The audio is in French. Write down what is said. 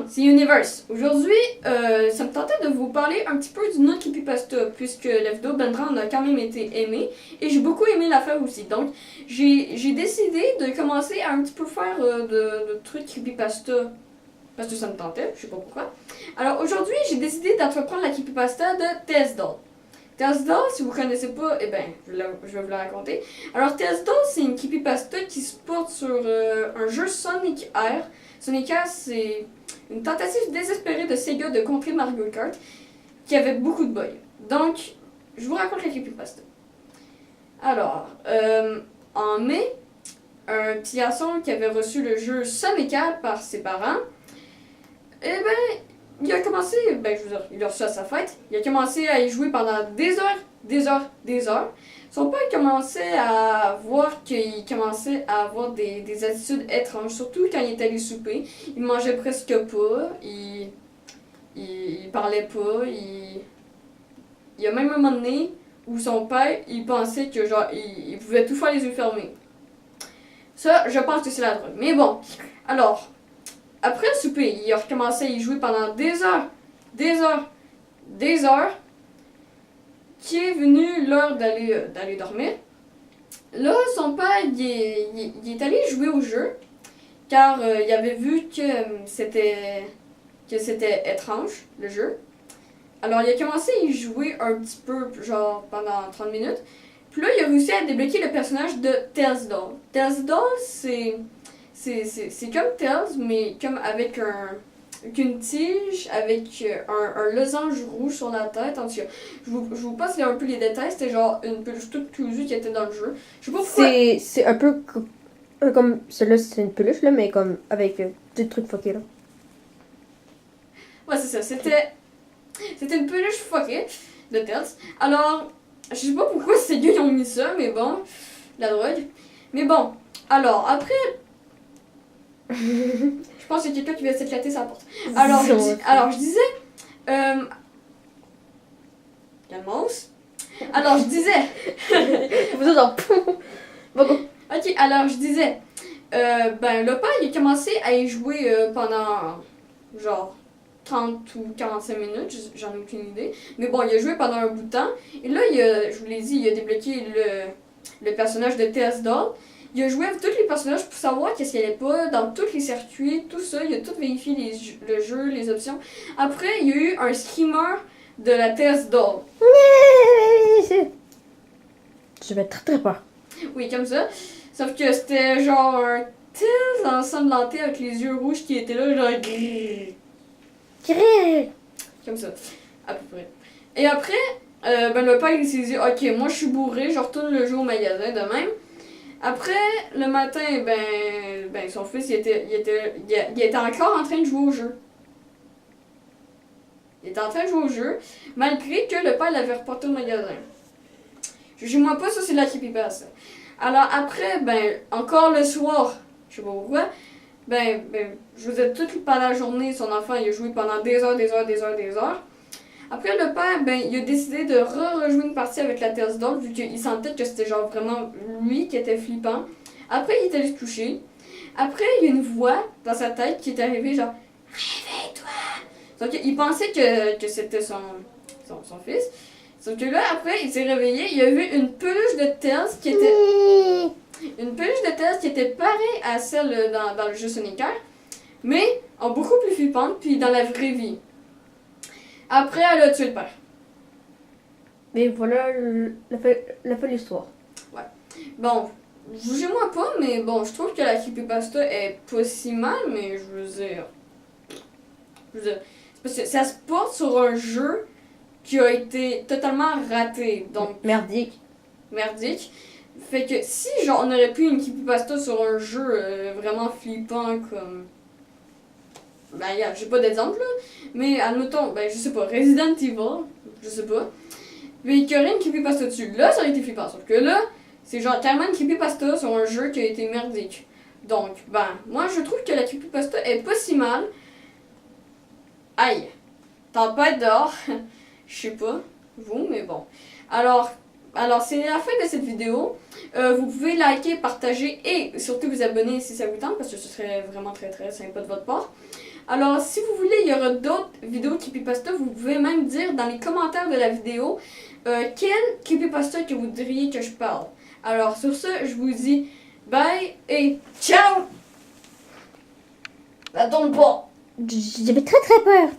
c'est Universe. Aujourd'hui, ça me tentait de vous parler un petit peu du non-creepypasta, puisque la vidéo Bendrand a quand même été aimée, et j'ai beaucoup aimé la faire aussi. Donc, j'ai décidé de commencer à un petit peu faire de trucs creepypasta, parce que ça me tentait, je sais pas pourquoi. Alors, aujourd'hui, j'ai décidé d'entreprendre la creepypasta de Tess Doll. Tess Doll, si vous connaissez pas, eh ben, je vais vous la raconter. Alors, Tess Doll, c'est une creepypasta qui se porte sur un jeu Sonic Air. Sonic Air, c'est une tentative désespérée de Sega de contrer Mario Kart qui avait beaucoup de bugs. Donc, je vous raconte la creepypasta. Alors, en mai, un petit garçon qui avait reçu le jeu Sonic Air par ses parents, eh ben, il a commencé, je veux dire, il a reçu à sa fête, il a commencé à y jouer pendant des heures. Son père commençait à voir qu'il commençait à avoir des attitudes étranges, surtout quand il est allé souper. Il mangeait presque pas, il parlait pas, il y a même un moment donné où son père, il pensait que genre, il pouvait tout faire les yeux fermés. Ça, je pense que c'est la drogue. Mais bon, alors, après le souper, il a recommencé à y jouer pendant des heures, qui est venu l'heure d'aller dormir. Là, son père, il est allé jouer au jeu, car il avait vu que c'était étrange, le jeu. Alors, il a commencé à y jouer un petit peu, genre pendant 30 minutes. Puis là, il a réussi à débloquer le personnage de Tess Doll. Tess Doll, c'est comme Tails, mais comme avec une tige, avec un losange rouge sur la tête. En tout cas, je vous passe un peu les détails. C'était genre une peluche toute cousue qui était dans le jeu. Je sais pas pourquoi. C'est un peu comme celui-là, c'est une peluche, là, mais comme avec des trucs fuckés, là. Ouais, c'est ça. C'était une peluche fuckée de Tails. Alors, je sais pas pourquoi ces gars ils ont mis ça, mais bon, la drogue. Mais bon, alors, après. Je pense qu'il y a quelqu'un qui va s'éclater sa porte. Alors, je disais. Calmos. Alors, je disais. Vous êtes Ok, alors je disais. Le père, il a commencé à y jouer pendant genre 30 ou 45 minutes, j'en ai aucune idée. Mais bon, il a joué pendant un bout de temps. Et là, je vous l'ai dit, il a débloqué le personnage de Tess Doll. Il a joué avec tous les personnages pour savoir qu'est-ce qu'il n'y avait pas dans tous les circuits, tout ça. Il a tout vérifié, le jeu, les options. Après, il y a eu un screamer de la Tess Doll. Je vais très très peur. Oui, comme ça. Sauf que c'était genre un Tess ensanglanté avec les yeux rouges qui étaient là, genre... Comme ça, à peu près. Et après, le père il s'est dit, ok, moi je suis bourré, je retourne le jeu au magasin de même. Après, le matin, son fils, il était encore en train de jouer au jeu. Il était en train de jouer au jeu, malgré que le père l'avait reporté au magasin. Jugez-moi pas, ça c'est de la creepypasta. Alors après, encore le soir, je sais pas pourquoi, je vous ai toute pendant la journée, son enfant, il a joué pendant des heures. Après, le père, il a décidé de rejouer une partie avec la Tess Doll, vu qu'il sentait que c'était genre vraiment lui qui était flippant. Après, il est allé se coucher. Après, il y a une voix dans sa tête qui est arrivée, genre, réveille-toi! Donc, il pensait que c'était son fils. Sauf que là, après, il s'est réveillé, il a vu une peluche de Tess qui était... Une peluche de Tess qui était pareille à celle dans le jeu Sonic Air, mais en beaucoup plus flippante, puis dans la vraie vie. Après, elle a tué le père. Mais voilà la fin de l'histoire. Ouais. Bon, jugez-moi pas, mais bon, je trouve que la creepypasta est pas si mal, mais je veux dire... c'est parce que ça se porte sur un jeu qui a été totalement raté, donc... Merdique. Fait que si, genre, on aurait pu une creepypasta sur un jeu vraiment flippant comme... j'ai pas d'exemple, là. Mais admettons, je sais pas, Resident Evil, je sais pas. Mais il y aurait une creepypasta dessus. Là, ça aurait été flippant. Sauf que là, c'est genre carrément une creepypasta sur un jeu qui a été merdique. Donc, moi, je trouve que la creepypasta est pas si mal. Aïe. Tempête dehors. Je sais pas, vous, mais bon. Alors, c'est la fin de cette vidéo. Vous pouvez liker, partager et surtout vous abonner si ça vous tente, parce que ce serait vraiment très très sympa de votre part. Alors, si vous voulez, il y aura d'autres vidéos creepypasta. Vous pouvez même dire dans les commentaires de la vidéo quel creepypasta que vous diriez que je parle. Alors, sur ce, je vous dis bye et ciao! Attends pas! J'avais très très peur.